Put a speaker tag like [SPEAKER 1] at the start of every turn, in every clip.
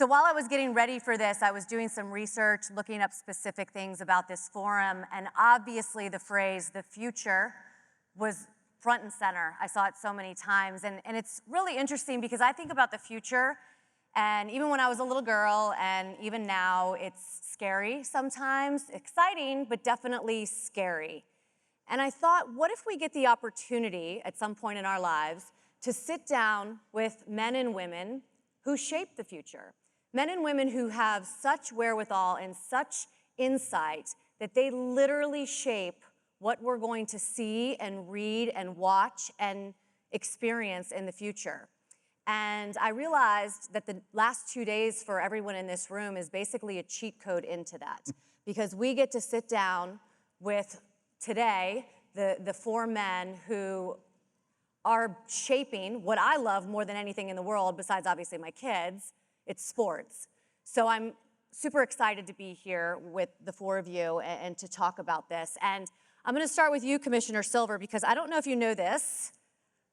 [SPEAKER 1] So while I was getting ready for this, I was doing some research, looking up specific things about this forum, and obviously the phrase, the future, was front and center. I saw it so many times, and it's really interesting because I think about the future, and even when I was a little girl, and even now, it's scary sometimes, exciting, but definitely scary. And I thought, what if we get the opportunity at some point in our lives to sit down with men and women who shape the future? Men and women who have such wherewithal and such insight that they literally shape what we're going to see and read and watch and experience in the future. And I realized that the last 2 days for everyone in this room is basically a cheat code into that, because we get to sit down with today the four men who are shaping what I love more than anything in the world, besides obviously my kids. It's sports. So I'm super excited to be here with the four of you and to talk about this. And I'm going to start with you, Commissioner Silver, because I don't know if you know this,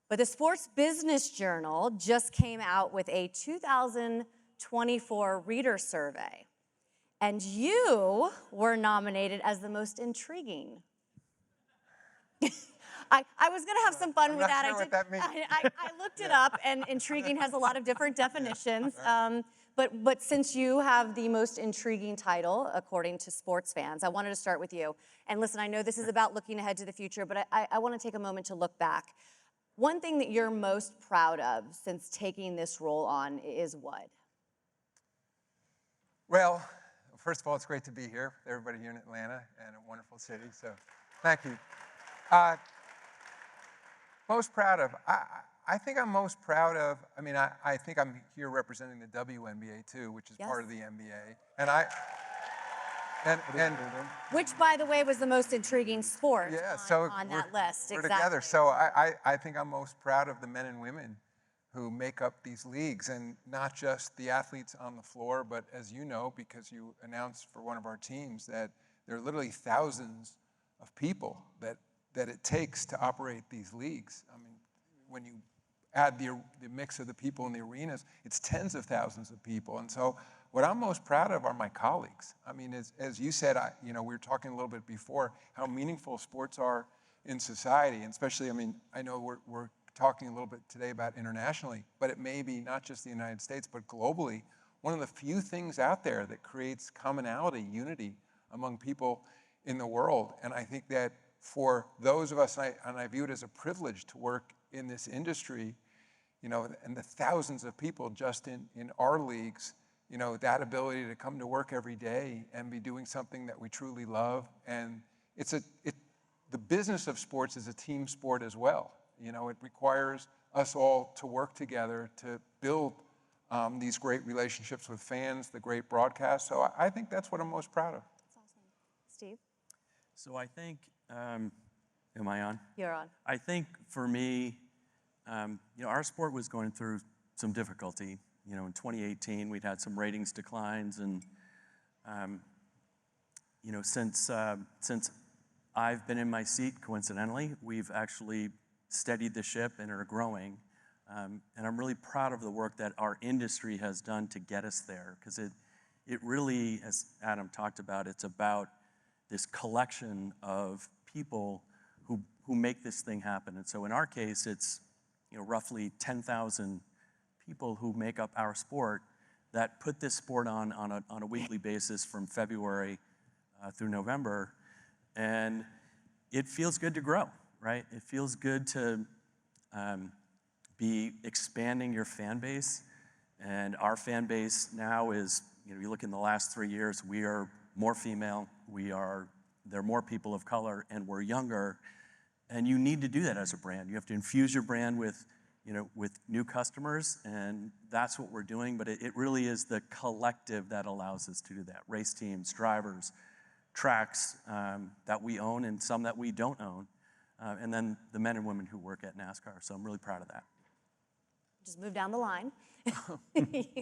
[SPEAKER 1] but the Sports Business Journal just came out with a 2024 reader survey. And you were nominated as the most intriguing. I was going to have some fun with that.
[SPEAKER 2] I'm not sure what that means.
[SPEAKER 1] I looked it up, and intriguing has a lot of different definitions. But since you have the most intriguing title, according to sports fans, I wanted to start with you. And listen, I know this is about looking ahead to the future, but I want to take a moment to look back. One thing that you're most proud of since taking this role on is what?
[SPEAKER 2] Well, first of all, it's great to be here with everybody here in Atlanta, and a wonderful city, so thank you. Most proud of, I think I'm most proud of, I think I'm here representing the WNBA too, which is part of the NBA.
[SPEAKER 1] Which, by the way, was the most intriguing sport on that list.
[SPEAKER 2] We're together. So I think I'm most proud of the men and women who make up these leagues, and not just the athletes on the floor, but as you know, because you announced for one of our teams that there are literally thousands of people that it takes to operate these leagues. I mean, when you add the mix of the people in the arenas, it's tens of thousands of people. And so what I'm most proud of are my colleagues. I mean, as you said, we were talking a little bit before how meaningful sports are in society, and especially, I know we're talking a little bit today about internationally, but it may be not just the United States, but globally, one of the few things out there that creates commonality, unity among people in the world. And I think that for those of us, and I view it as a privilege to work in this industry, and the thousands of people just in our leagues, that ability to come to work every day and be doing something that we truly love. And the business of sports is a team sport as well. It requires us all to work together to build these great relationships with fans, the great broadcast. So I think that's what I'm most proud of.
[SPEAKER 1] That's awesome. Steve?
[SPEAKER 3] So I think, am I on?
[SPEAKER 1] You're on.
[SPEAKER 3] I think for me, our sport was going through some difficulty. In 2018, we'd had some ratings declines, and since I've been in my seat, coincidentally, we've actually steadied the ship and are growing. And I'm really proud of the work that our industry has done to get us there, because it really, as Adam talked about, it's about this collection of people who make this thing happen. And so in our case, it's roughly 10,000 people who make up our sport that put this sport on a weekly basis from February through November. And it feels good to grow, right? It feels good to be expanding your fan base. And our fan base now is, you look in the last 3 years, we are more female, there are more people of color, and we're younger. And you need to do that as a brand. You have to infuse your brand with new customers, and that's what we're doing. But it really is the collective that allows us to do that. Race teams, drivers, tracks that we own and some that we don't own, and then the men and women who work at NASCAR. So I'm really proud of that.
[SPEAKER 1] Just move down the line.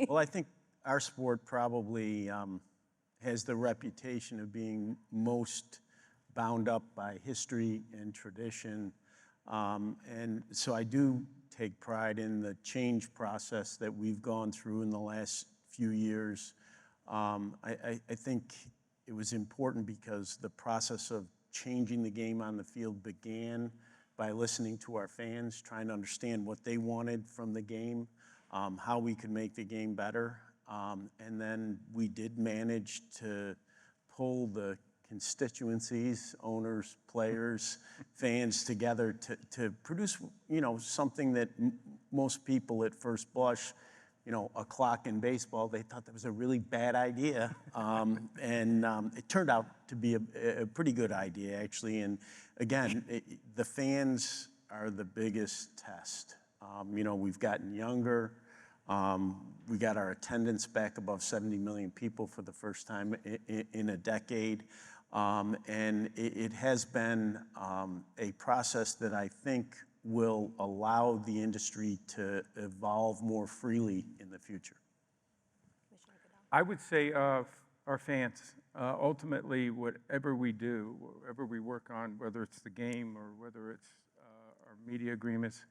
[SPEAKER 4] Well, I think our sport probably has the reputation of being most bound up by history and tradition. And so I do take pride in the change process that we've gone through in the last few years. I think it was important because the process of changing the game on the field began by listening to our fans, trying to understand what they wanted from the game, how we could make the game better. And then we did manage to pull the constituencies, owners, players, fans together to produce, something that most people at first blush, a clock in baseball, they thought that was a really bad idea. It turned out to be a pretty good idea, actually. And again, the fans are the biggest test. We've gotten younger. We got our attendance back above 70 million people for the first time in a decade. And it has been a process that I think will allow the industry to evolve more freely in the future.
[SPEAKER 5] I would say our fans, ultimately, whatever we do, whatever we work on, whether it's the game or whether it's our media agreements,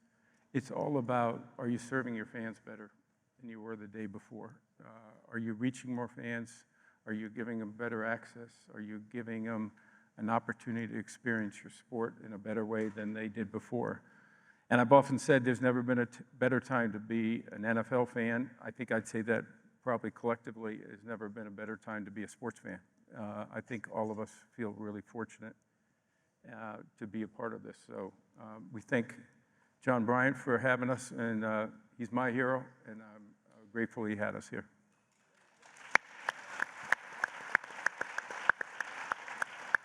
[SPEAKER 5] it's all about, are you serving your fans better than you were the day before? Are you reaching more fans? Are you giving them better access? Are you giving them an opportunity to experience your sport in a better way than they did before? And I've often said there's never been a better time to be an NFL fan. I think I'd say that probably collectively there's never been a better time to be a sports fan. I think all of us feel really fortunate to be a part of this. So we thank John Bryant for having us, and he's my hero, and I'm grateful he had us here.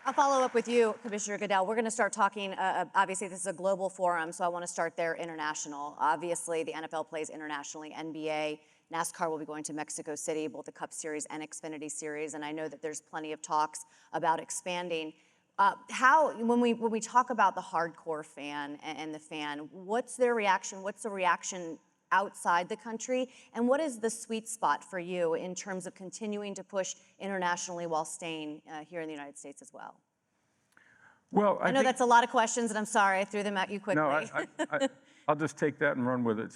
[SPEAKER 1] I'll follow up with you, Commissioner Goodell. We're going to start talking, obviously this is a global forum, so I want to start there international. Obviously, the NFL plays internationally, NBA, NASCAR will be going to Mexico City, both the Cup Series and Xfinity Series, and I know that there's plenty of talks about expanding. When we talk about the hardcore fan and the fan, what's their reaction? What's the reaction outside the country? And what is the sweet spot for you in terms of continuing to push internationally while staying here in the United States as well?
[SPEAKER 5] Well,
[SPEAKER 1] I know that's a lot of questions, and I'm sorry I threw them at you quickly.
[SPEAKER 5] No, I'll just take that and run with it.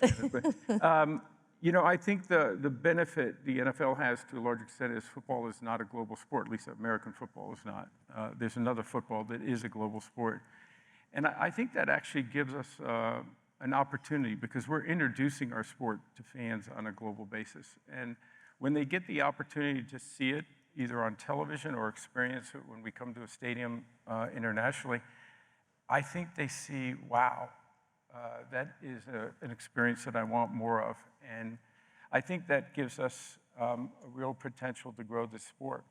[SPEAKER 5] I think the benefit the NFL has to a large extent is football is not a global sport, at least American football is not. There's another football that is a global sport. And I think that actually gives us an opportunity because we're introducing our sport to fans on a global basis. And when they get the opportunity to see it, either on television or experience it when we come to a stadium internationally, I think they see, wow, that is an experience that I want more of. And I think that gives us a real potential to grow this sport,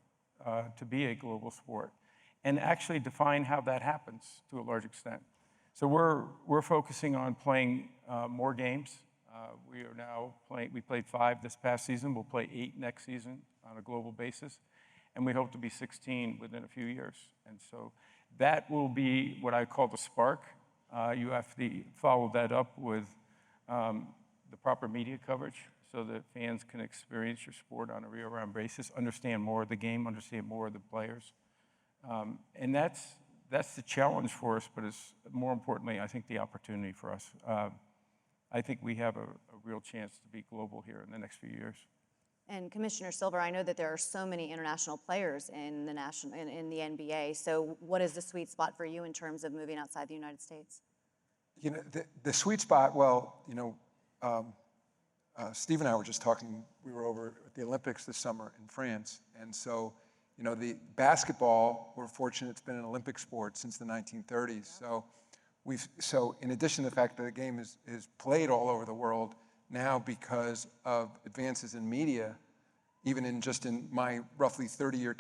[SPEAKER 5] to be a global sport, and actually define how that happens to a large extent. So we're focusing on playing more games. We played 5 this past season. We'll play 8 next season on a global basis. And we hope to be 16 within a few years. And so that will be what I call the spark. You have to follow that up with the proper media coverage so that fans can experience your sport on a year-round basis, understand more of the game, understand more of the players. And that's the challenge for us, but it's more importantly, I think, the opportunity for us. I think we have a real chance to be global here in the next few years.
[SPEAKER 1] And Commissioner Silver, I know that there are so many international players in the NBA. So what is the sweet spot for you in terms of moving outside the United States?
[SPEAKER 2] The sweet spot, Steve and I were just talking, we were over at the Olympics this summer in France. And so, the basketball, we're fortunate it's been an Olympic sport since the 1930s. So in addition to the fact that the game is played all over the world, now because of advances in media, even in my roughly 30-year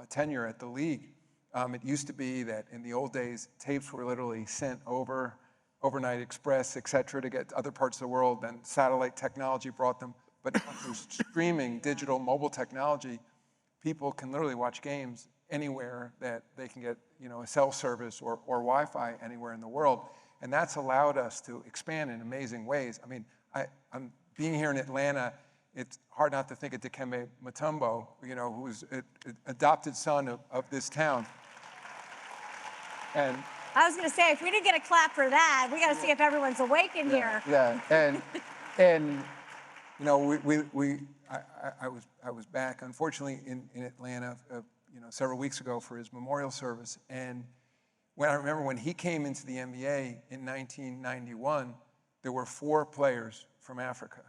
[SPEAKER 2] tenure at the league, it used to be that in the old days, tapes were literally sent overnight express, et cetera, to get to other parts of the world. Then satellite technology brought them. But now through streaming, digital, mobile technology, people can literally watch games anywhere that they can get a cell service or Wi-Fi anywhere in the world. And that's allowed us to expand in amazing ways. I mean, I'm being here in Atlanta, it's hard not to think of Dikembe Mutombo, who's an adopted son of this town. And
[SPEAKER 1] I was going to say, if we didn't get a clap for that, we got to see if everyone's awake in here.
[SPEAKER 2] Yeah, and You know, I was back, unfortunately, in Atlanta, several weeks ago for his memorial service. And when I remember when he came into the NBA in 1991, there were 4 players from Africa.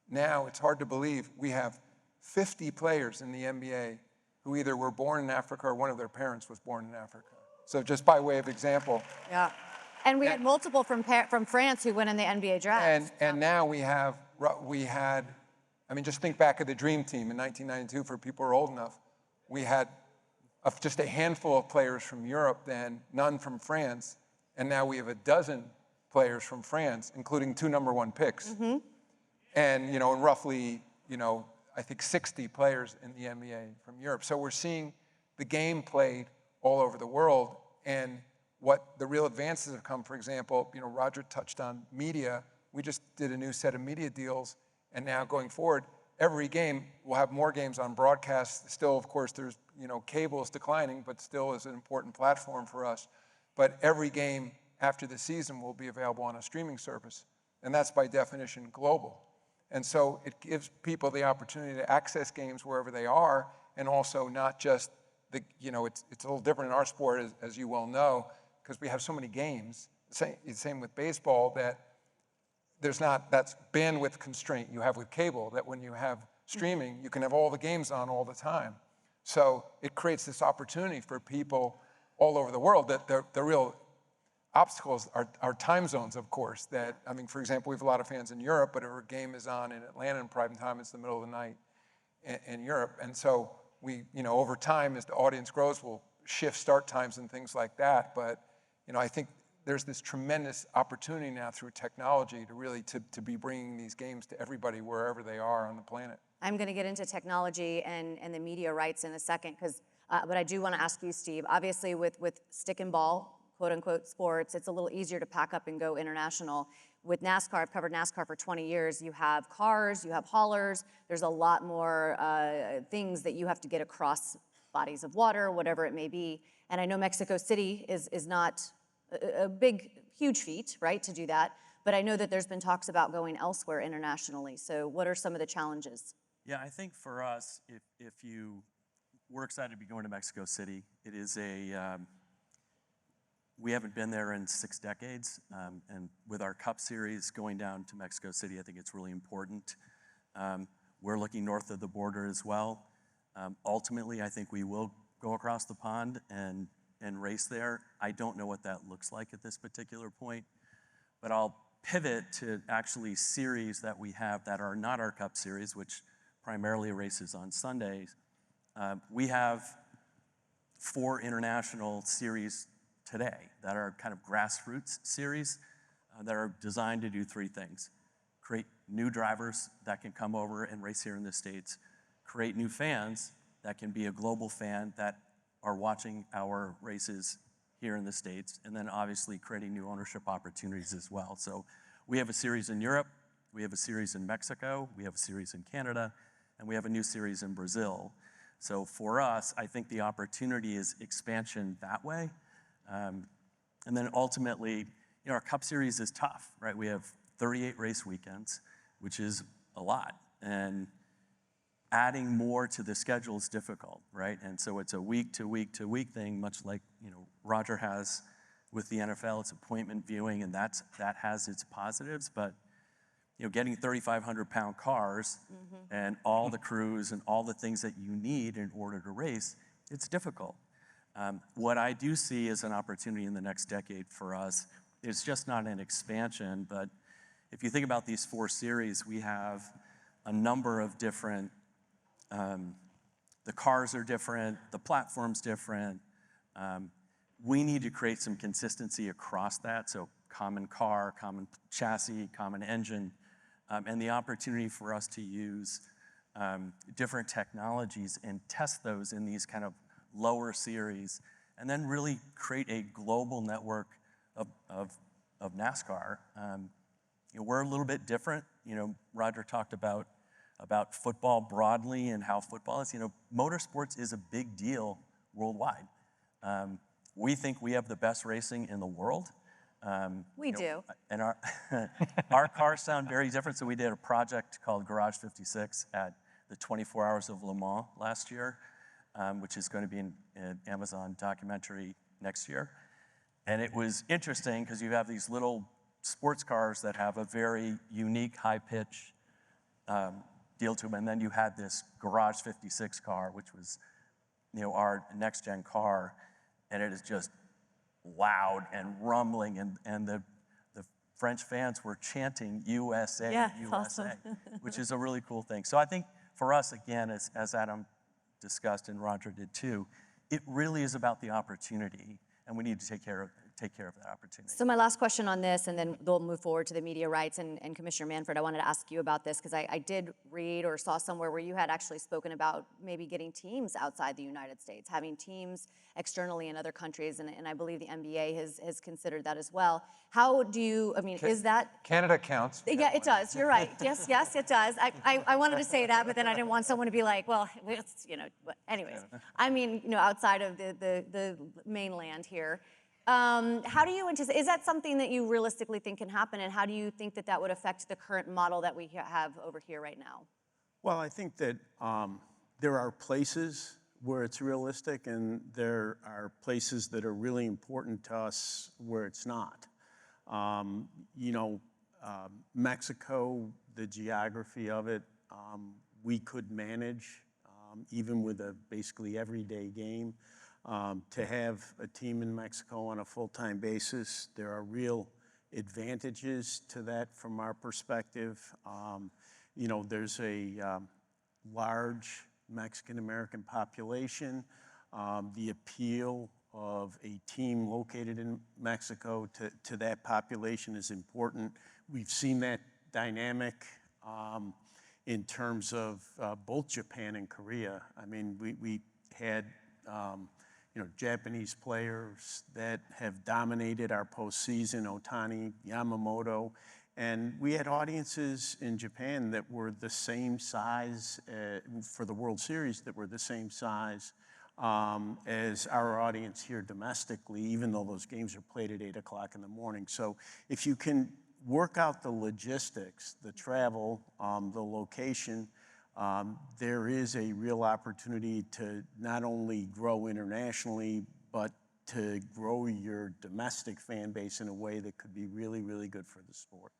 [SPEAKER 2] Now, it's hard to believe we have 50 players in the NBA who either were born in Africa or one of their parents was born in Africa. So just by way of example.
[SPEAKER 1] Yeah. And we had multiple from France who went in the NBA draft.
[SPEAKER 2] And now we had, I mean, just think back of the Dream Team in 1992, for people who are old enough. We had just a handful of players from Europe then, none from France, and now we have a dozen players from France, including 2 #1 picks. Mm-hmm. And, and roughly, I think 60 players in the NBA from Europe. So we're seeing the game played all over the world, and what the real advances have come, for example, Roger touched on media. We just did a new set of media deals, and now going forward, every game will have more games on broadcast. Still, of course, there's, cable is declining, but still is an important platform for us. But every game after the season will be available on a streaming service, and that's by definition global. And so it gives people the opportunity to access games wherever they are, and also not just it's a little different in our sport, as you well know, because we have so many games. Same with baseball, that that's bandwidth constraint you have with cable, that when you have streaming, you can have all the games on all the time. So it creates this opportunity for people all over the world. That the real obstacles are time zones, of course. That, I mean, for example, we have a lot of fans in Europe, but if a game is on in Atlanta in prime time, it's the middle of the night in Europe. And so we, over time, as the audience grows, we'll shift start times and things like that. But, I think there's this tremendous opportunity now through technology to really to be bringing these games to everybody wherever they are on the planet.
[SPEAKER 1] I'm going to get into technology and the media rights in a second, but I do want to ask you, Steve, obviously with stick and ball, quote unquote, sports, it's a little easier to pack up and go international. With NASCAR, I've covered NASCAR for 20 years. You have cars, you have haulers. There's a lot more things that you have to get across bodies of water, whatever it may be. And I know Mexico City is not a big, huge feat, right, to do that. But I know that there's been talks about going elsewhere internationally. So what are some of the challenges?
[SPEAKER 3] Yeah, I think for us, we're excited to be going to Mexico City. It is we haven't been there in 6 decades, and with our Cup Series going down to Mexico City, I think it's really important. We're looking north of the border as well. Ultimately, I think we will go across the pond and race there. I don't know what that looks like at this particular point, but I'll pivot to actually series that we have that are not our Cup Series, which primarily races on Sundays. We have 4 international series today that are kind of grassroots series that are designed to do 3 things. Create new drivers that can come over and race here in the States, create new fans that can be a global fan that are watching our races here in the States, and then obviously creating new ownership opportunities as well. So we have a series in Europe, we have a series in Mexico, we have a series in Canada, and we have a new series in Brazil. So for us, I think the opportunity is expansion that way. And then ultimately, our Cup Series is tough, right? We have 38 race weekends, which is a lot. And adding more to the schedule is difficult, right? And so it's a week to week to week thing, much like, Roger has with the NFL. It's appointment viewing, and that has its positives. But, getting 3,500-pound cars and all the crews and all the things that you need in order to race, it's difficult. What I do see as an opportunity in the next decade for us is just not an expansion, but if you think about these 4 series, we have a number of different, the cars are different, the platform's different. We need to create some consistency across that, so common car, common chassis, common engine, and the opportunity for us to use different technologies and test those in these kind of lower series, and then really create a global network of NASCAR. We're a little bit different. Roger talked about football broadly and how football is. Motorsports is a big deal worldwide. We think we have the best racing in the world.
[SPEAKER 1] We do.
[SPEAKER 3] And our, our cars sound very different. So we did a project called Garage 56 at the 24 Hours of Le Mans last year, which is going to be in an Amazon documentary next year. And it was interesting because you have these little sports cars that have a very unique high-pitch deal to them. And then you had this Garage 56 car, which was, you know, our next-gen car. And it is just loud and rumbling. And the French fans were chanting USA,
[SPEAKER 1] Yeah,
[SPEAKER 3] USA,
[SPEAKER 1] awesome.
[SPEAKER 3] which is a really cool thing. So I think for us, again, as Adam discussed and Roger did too, it really is about the opportunity, and we need to take care of that opportunity.
[SPEAKER 1] So my last question on this, and then we'll move forward to the media rights, and Commissioner Manfred, I wanted to ask you about this, because I did read or saw somewhere where you had actually spoken about maybe getting teams outside the United States, having teams externally in other countries, and I believe the NBA has considered that as well. How do you, I mean, is that?
[SPEAKER 2] Canada counts.
[SPEAKER 1] Yeah, it does. You're right. Yes, yes, it does. I wanted to say that, but then I didn't want someone to be like, well, it's, you know, but anyways. I mean, you know, outside of the mainland here. How do you anticipate, is that something that you realistically think can happen, and how do you think that that would affect the current model that we have over here right now?
[SPEAKER 4] Well, I think that there are places where it's realistic, and there are places that are really important to us where it's not. You know, Mexico, the geography of it, we could manage, even with a basically everyday game. To have a team in Mexico on a full-time basis, there are real advantages to that from our perspective. You know, there's a large Mexican-American population. The appeal of a team located in Mexico to that population is important. We've seen that dynamic in terms of both Japan and Korea. I mean, we had you know, Japanese players that have dominated our postseason, Otani, Yamamoto, and we had audiences in Japan that were the same size for the World Series, that were the same size as our audience here domestically, even though those games are played at 8 o'clock in the morning. So if you can work out the logistics, the travel, the location, there is a real opportunity to not only grow internationally, but to grow your domestic fan base in a way that could be really, really good for the sport.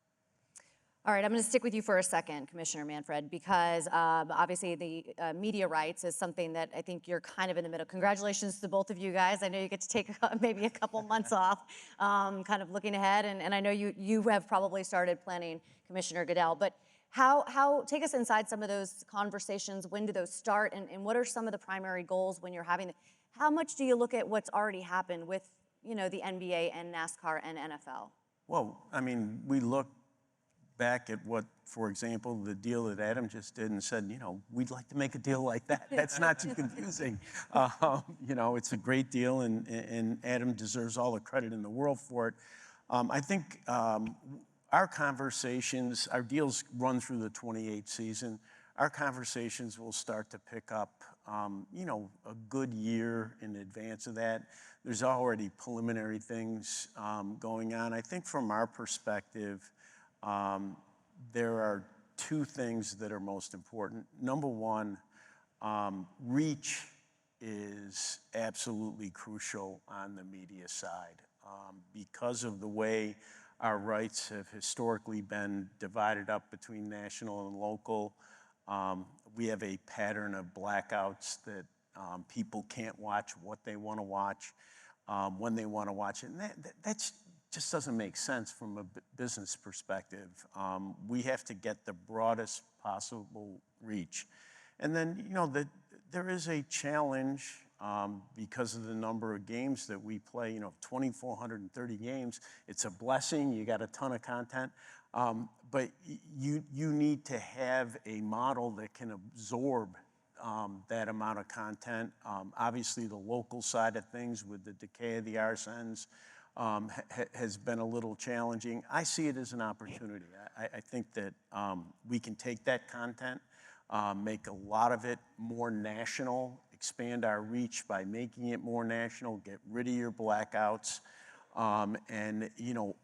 [SPEAKER 1] All right, I'm going to stick with you for a second, Commissioner Manfred, because obviously the media rights is something that I think you're kind of in the middle. Congratulations to both of you guys. I know you get to take maybe a couple months off, kind of looking ahead, and I know you have probably started planning, Commissioner Goodell, but how take us inside some of those conversations. When do those start, and what are some of the primary goals when you're having them? How much do you look at what's already happened with, you know, the NBA and NASCAR and NFL?
[SPEAKER 4] Well, I mean, we look back at what, for example, the deal that Adam just did and said, you know, we'd like to make a deal like that. That's not too confusing. You know, it's a great deal, and Adam deserves all the credit in the world for it. I think our conversations, our deals run through the 28th season. Our conversations will start to pick up, you know, a good year in advance of that. There's already preliminary things going on. I think from our perspective, there are two things that are most important. Number one, reach is absolutely crucial on the media side. Because of the way our rights have historically been divided up between national and local, we have a pattern of blackouts that people can't watch what they want to watch when they want to watch it. And that's just doesn't make sense from a business perspective. We have to get the broadest possible reach. And then, you know, there is a challenge because of the number of games that we play, you know, 2,430 games. It's a blessing, you got a ton of content, but you need to have a model that can absorb that amount of content. Obviously, the local side of things with the decay of the RSNs has been a little challenging. I see it as an opportunity. I think that we can take that content, make a lot of it more national, expand our reach by making it more national, get rid of your blackouts, and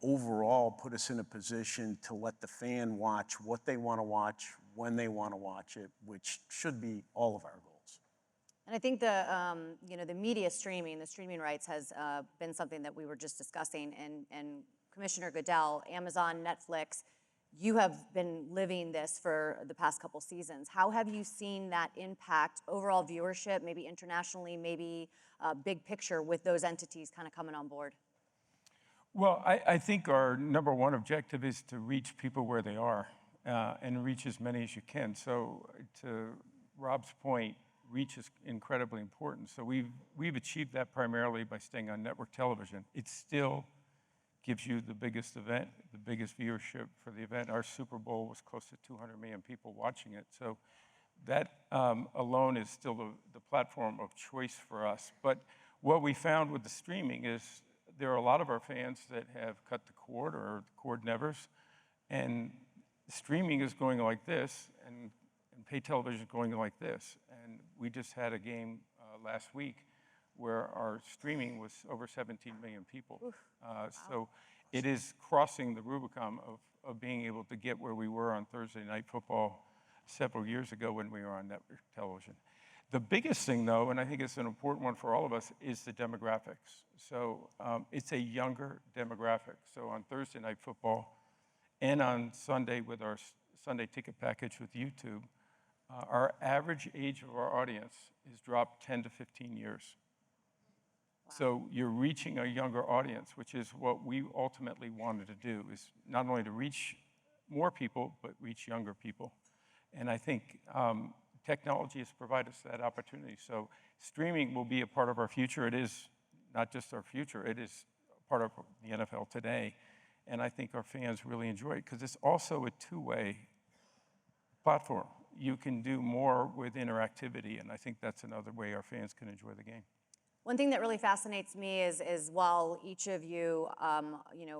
[SPEAKER 4] overall put us in a position to let the fan watch what they want to watch, when they want to watch it, which should be all of our goals.
[SPEAKER 1] And I think the media streaming, the streaming rights has been something that we were just discussing. And Commissioner Goodell, Amazon, Netflix, you have been living this for the past couple seasons. How have you seen that impact overall viewership, maybe internationally, maybe big picture with those entities kind of coming on board?
[SPEAKER 5] Well, I think our number one objective is to reach people where they are and reach as many as you can. So to Rob's point, reach is incredibly important. So we've achieved that primarily by staying on network television. It still gives you the biggest event, the biggest viewership for the event. Our Super Bowl was close to 200 million people watching it. So that alone is still the platform of choice for us. But what we found with the streaming is there are a lot of our fans that have cut the cord or the cord nevers, and streaming is going like this, and pay television is going like this. And we just had a game last week where our streaming was over 17 million people. So it is crossing the Rubicon of being able to get where we were on Thursday Night Football several years ago when we were on network television. The biggest thing, though, and I think it's an important one for all of us, is the demographics. So it's a younger demographic. So on Thursday Night Football and on Sunday with our Sunday ticket package with YouTube, our average age of our audience has dropped 10 to 15 years. Wow. So you're reaching a younger audience, which is what we ultimately wanted to do, is not only to reach more people, but reach younger people. And I think technology has provided us that opportunity. So streaming will be a part of our future. It is not just our future, it is part of the NFL today. And I think our fans really enjoy it because it's also a two-way platform. You can do more with interactivity, and I think that's another way our fans can enjoy the game.
[SPEAKER 1] One thing that really fascinates me is while each of you,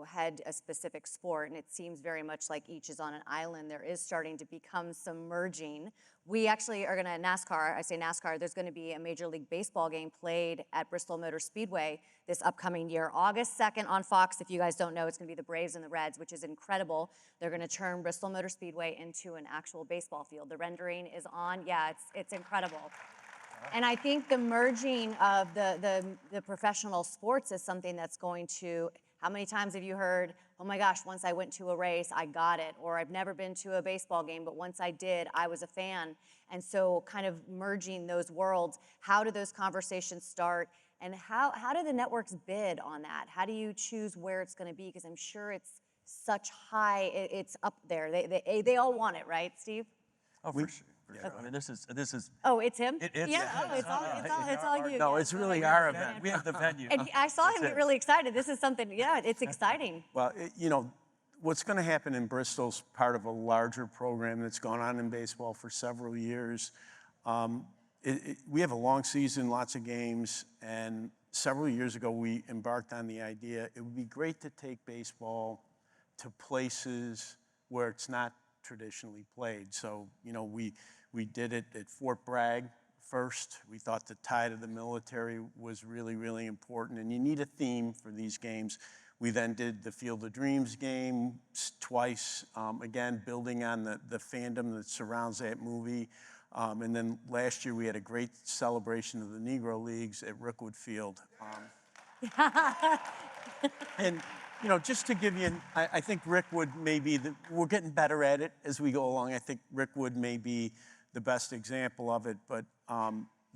[SPEAKER 1] head a specific sport, and it seems very much like each is on an island, there is starting to become some merging. We actually are going to NASCAR. I say NASCAR. There's going to be a Major League Baseball game played at Bristol Motor Speedway this upcoming year, August 2nd on Fox. If you guys don't know, it's going to be the Braves and the Reds, which is incredible. They're going to turn Bristol Motor Speedway into an actual baseball field. The rendering is on. Yeah, it's incredible. And I think the merging of the professional sports is something that's going to, how many times have you heard, oh my gosh, once I went to a race, I got it, or I've never been to a baseball game, but once I did, I was a fan. And so kind of merging those worlds, how do those conversations start? And how do the networks bid on that? How do you choose where it's going to be? Because I'm sure it's such high, it's up there. They all want it, right, Steve?
[SPEAKER 3] Oh, for sure. Yeah. I mean, this is.
[SPEAKER 1] Oh, it's him?
[SPEAKER 3] It's
[SPEAKER 1] all you.
[SPEAKER 4] No, it's really our event.
[SPEAKER 3] We have the venue.
[SPEAKER 1] And I saw him get really excited. This is something, yeah, it's exciting.
[SPEAKER 4] Well, what's going to happen in Bristol's part of a larger program that's gone on in baseball for several years. We have a long season, lots of games, and several years ago we embarked on the idea it would be great to take baseball to places where it's not traditionally played. So, we did it at Fort Bragg first. We thought the tie to the military was really, really important, and you need a theme for these games. We then did the Field of Dreams game twice, again, building on the fandom that surrounds that movie. And then last year we had a great celebration of the Negro Leagues at Rickwood Field. And just to give you, I think Rickwood may be, we're getting better at it as we go along. I think Rickwood may be the best example of it, but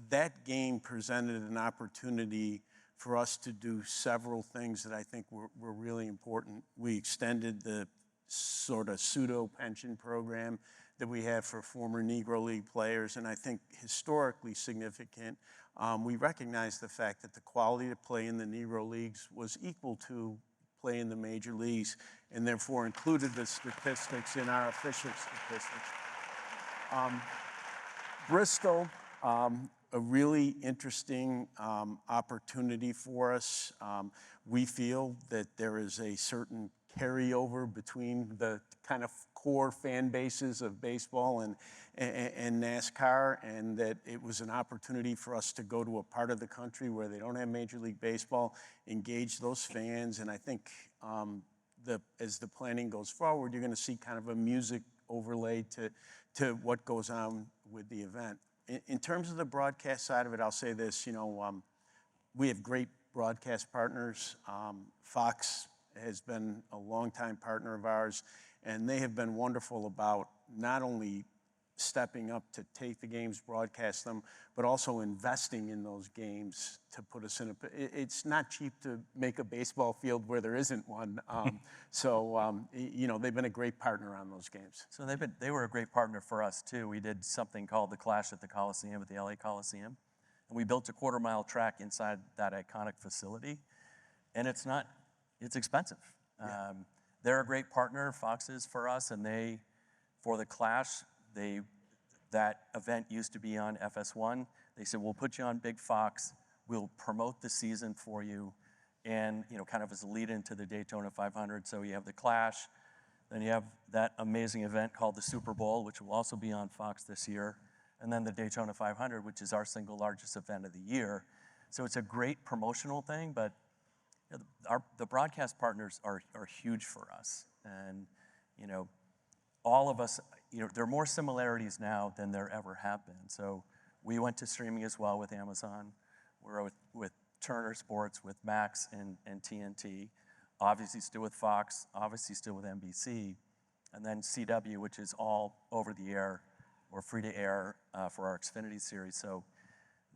[SPEAKER 4] that game presented an opportunity for us to do several things that I think were really important. We extended the sort of pseudo pension program that we have for former Negro League players, and I think historically significant. We recognized the fact that the quality to play in the Negro Leagues was equal to play in the major leagues, and therefore included the statistics in our official statistics. Bristol, a really interesting opportunity for us. We feel that there is a certain carryover between the kind of core fan bases of baseball and NASCAR, and that it was an opportunity for us to go to a part of the country where they don't have Major League Baseball, engage those fans, and I think as the planning goes forward, you're going to see kind of a music overlay to what goes on with the event. In terms of the broadcast side of it, I'll say this, we have great broadcast partners. Fox has been a longtime partner of ours, and they have been wonderful about not only stepping up to take the games, broadcast them, but also investing in those games to put us in a. It's not cheap to make a baseball field where there isn't one. They've been a great partner on those games.
[SPEAKER 3] So they were a great partner for us too. We did something called the Clash at the Coliseum, at the LA Coliseum, and we built a quarter-mile track inside that iconic facility, and it's expensive. Yeah. They're a great partner, Fox is, for us, and for the Clash, that event used to be on FS1. They said, we'll put you on Big Fox, we'll promote the season for you, and kind of as a lead into the Daytona 500. So you have the Clash, then you have that amazing event called the Super Bowl, which will also be on Fox this year, and then the Daytona 500, which is our single largest event of the year. So it's a great promotional thing, but the broadcast partners are huge for us. And all of us, there are more similarities now than there ever have been. So we went to streaming as well with Amazon. We're with Turner Sports, with Max and TNT. Obviously still with Fox, obviously still with NBC. And then CW, which is all over the air or free to air for our Xfinity series. So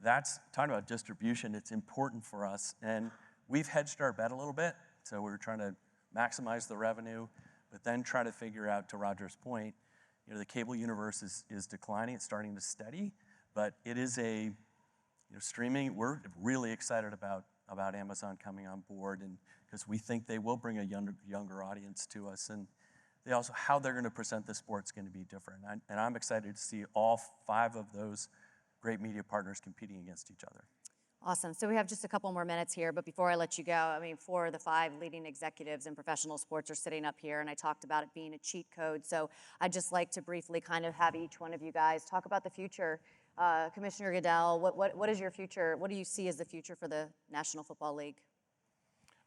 [SPEAKER 3] that's, talking about distribution, it's important for us. And we've hedged our bet a little bit. So we're trying to maximize the revenue, but then try to figure out, to Roger's point, the cable universe is declining. It's starting to steady, but it is streaming. We're really excited about Amazon coming on board, and because we think they will bring a younger audience to us, and they also, how they're going to present the sport's going to be different. And I'm excited to see all 5 of those great media partners competing against each other.
[SPEAKER 1] Awesome. So we have just a couple more minutes here, but before I let you go, 4 of the 5 leading executives in professional sports are sitting up here, and I talked about it being a cheat code. So I'd just like to briefly kind of have each one of you guys talk about the future. Commissioner Goodell, what is your future? What do you see as the future for the National Football League?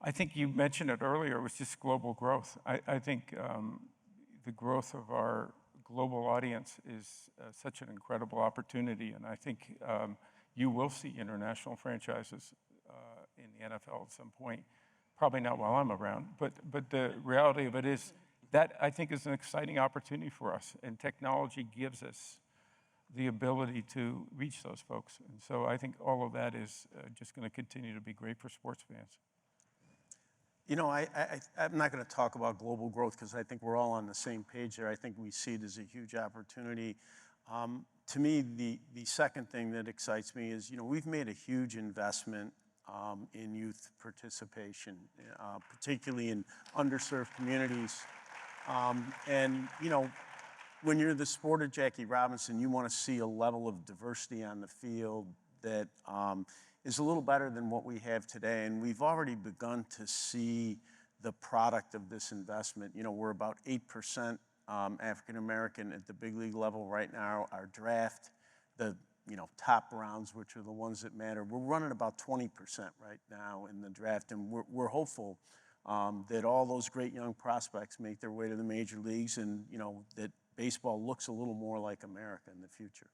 [SPEAKER 5] I think you mentioned it earlier, it was just global growth. I think the growth of our global audience is such an incredible opportunity, and I think you will see international franchises in the NFL at some point. Probably not while I'm around, but the reality of it is that I think is an exciting opportunity for us, and technology gives us the ability to reach those folks. And so I think all of that is just going to continue to be great for sports fans.
[SPEAKER 4] I'm not going to talk about global growth because I think we're all on the same page there. I think we see it as a huge opportunity. To me, the second thing that excites me is, we've made a huge investment in youth participation, particularly in underserved communities. When you're the sport of Jackie Robinson, you want to see a level of diversity on the field that is a little better than what we have today. And we've already begun to see the product of this investment. We're about 8% African American at the big league level right now. Our draft, the top rounds, which are the ones that matter, we're running about 20% right now in the draft, and we're hopeful that all those great young prospects make their way to the major leagues, and that baseball looks a little more like America in the future.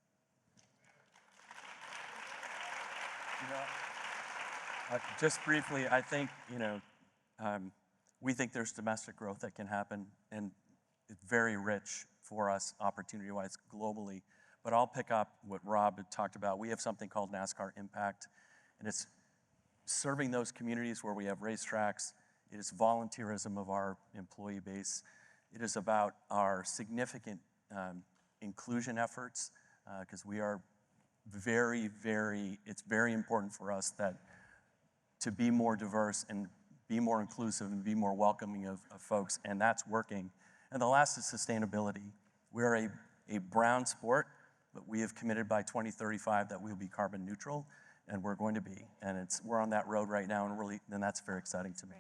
[SPEAKER 3] Just briefly, I think we think there's domestic growth that can happen, and it's very rich for us opportunity-wise globally. But I'll pick up what Rob had talked about. We have something called NASCAR Impact, and it's serving those communities where we have racetracks. It is volunteerism of our employee base. It is about our significant inclusion efforts, because we are it's very important for us to be more diverse and be more inclusive and be more welcoming of folks, and that's working. And the last is sustainability. We're a brown sport, but we have committed by 2035 that we'll be carbon neutral, and we're going to be. And we're on that road right now, and that's very exciting to me.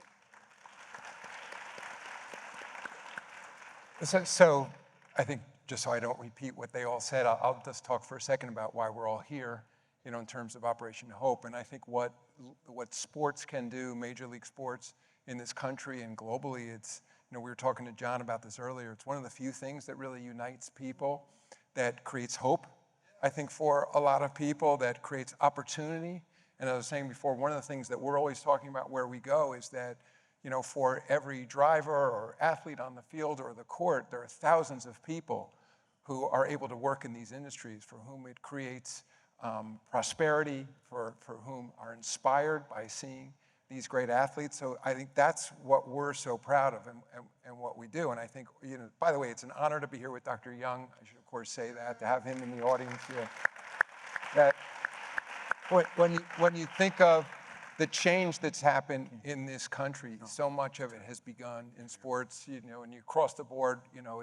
[SPEAKER 2] So I think, just so I don't repeat what they all said, I'll just talk for a second about why we're all here, you know, in terms of Operation Hope. And I think what sports can do, Major League sports in this country and globally, it's, you know, we were talking to John about this earlier, it's one of the few things that really unites people, that creates hope, I think, for a lot of people, that creates opportunity. And as I was saying before, one of the things that we're always talking about where we go is that, you know, for every driver or athlete on the field or the court, there are thousands of people who are able to work in these industries for whom it creates prosperity, for whom are inspired by seeing these great athletes. So I think that's what we're so proud of and what we do. And I think, you know, by the way, it's an honor to be here with Dr. Young. I should, of course, say that, to have him in the audience here. That when you think of the change that's happened in this country, so much of it has begun in sports, you know, and you cross the board, you know,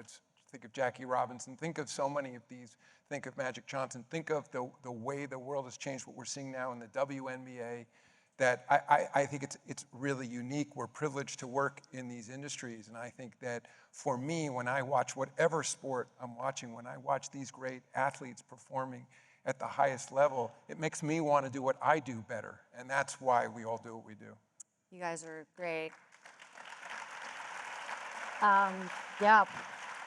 [SPEAKER 2] think of Jackie Robinson, think of so many of these, think of Magic Johnson, think of the way the world has changed, what we're seeing now in the WNBA, that I think it's really unique. We're privileged to work in these industries, and I think that for me, when I watch whatever sport I'm watching, when I watch these great athletes performing at the highest level, it makes me want to do what I do better, and that's why we all do what we do.
[SPEAKER 1] You guys are great. Yeah.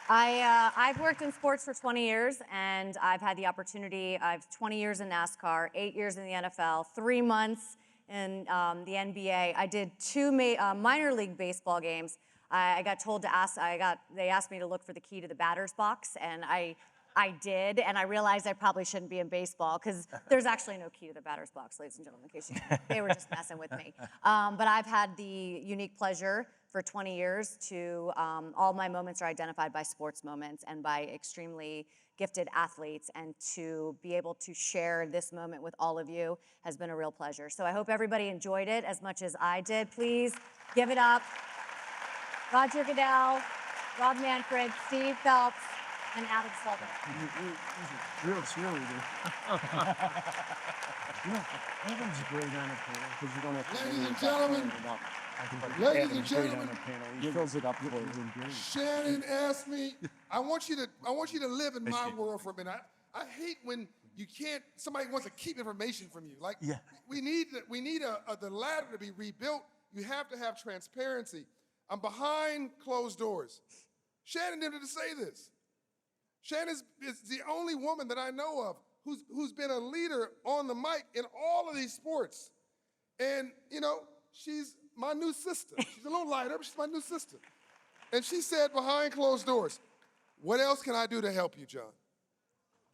[SPEAKER 1] I've worked in sports for 20 years, and I've had the opportunity, I've 20 years in NASCAR, 8 years in the NFL, 3 months in the NBA. I did 2 minor league baseball games. I got told to ask, they asked me to look for the key to the batter's box, and I did, and I realized I probably shouldn't be in baseball because there's actually no key to the batter's box, ladies and gentlemen, in case they were just messing with me. But I've had the unique pleasure for 20 years to, all my moments are identified by sports moments and by extremely gifted athletes, and to be able to share this moment with all of you has been a real pleasure. So I hope everybody enjoyed it as much as I did. Please give it up. Roger Goodell, Rob Manfred, Steve Phelps, and Adam Sullivan.
[SPEAKER 4] Real cheerleader. You know, Adam's great on a panel because you don't have to.
[SPEAKER 6] Ladies and gentlemen,
[SPEAKER 4] He fills it up for you.
[SPEAKER 6] Shannon asked me, I want you to live in my world for a minute. I hate when you can't, somebody wants to keep information from you. Like,
[SPEAKER 4] Yeah.
[SPEAKER 6] we need the ladder to be rebuilt. You have to have transparency. I'm behind closed doors. Shannon didn't have to say this. Shannon is the only woman that I know of who's been a leader on the mic in all of these sports. And, you know, she's my new sister. She's a little lighter, but she's my new sister. And she said behind closed doors, what else can I do to help you, John?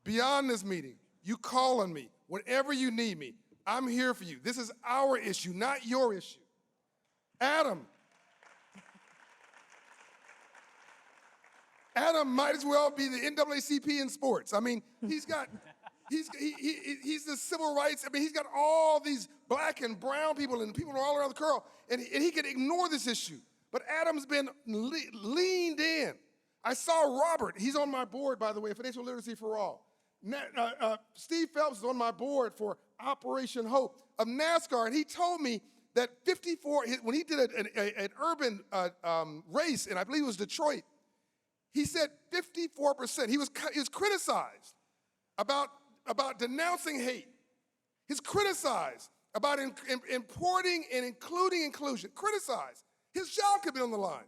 [SPEAKER 6] Beyond this meeting, you call on me. Whenever you need me, I'm here for you. This is our issue, not your issue. Adam might as well be the NAACP in sports. I mean, he's the civil rights. I mean, he's got all these black and brown people and people all around the world, and he can ignore this issue. But Adam's been leaned in. I saw Robert. He's on my board, by the way, Financial Literacy for All. Steve Phelps is on my board for Operation Hope of NASCAR, and he told me that 54, when he did an urban race, and I believe it was Detroit, he said 54%. He was criticized about denouncing hate. He's criticized about importing and including inclusion. Criticized. His job could be on the line.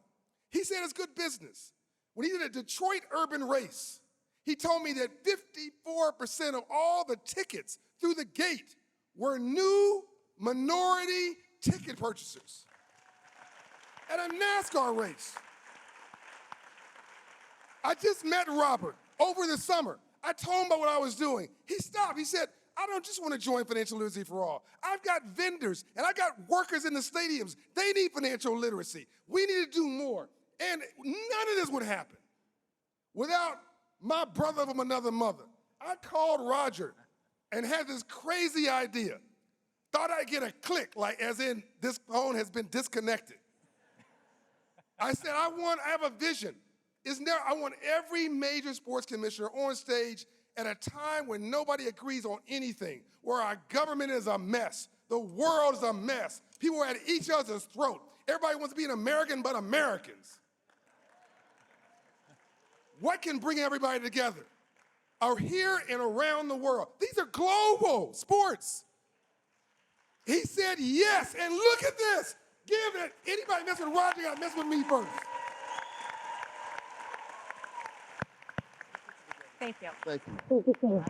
[SPEAKER 6] He said it's good business. When he did a Detroit urban race, he told me that 54% of all the tickets through the gate were new minority ticket purchasers at a NASCAR race. I just met Robert over the summer. I told him about what I was doing. He stopped. He said, I don't just want to join Financial Literacy for All. I've got vendors and I got workers in the stadiums. They need financial literacy. We need to do more. And none of this would happen without my brother from another mother. I called Roger and had this crazy idea. Thought I'd get a click, like as in this phone has been disconnected. I said, I have a vision. I want every major sports commissioner on stage at a time when nobody agrees on anything, where our government is a mess, the world is a mess, people are at each other's throat. Everybody wants to be an American but Americans. what can bring everybody together are here and around the world. These are global sports. He said yes, and look at this. Give it. Anybody mess with Roger got to mess with me first.
[SPEAKER 1] Thank you.
[SPEAKER 6] Thank you.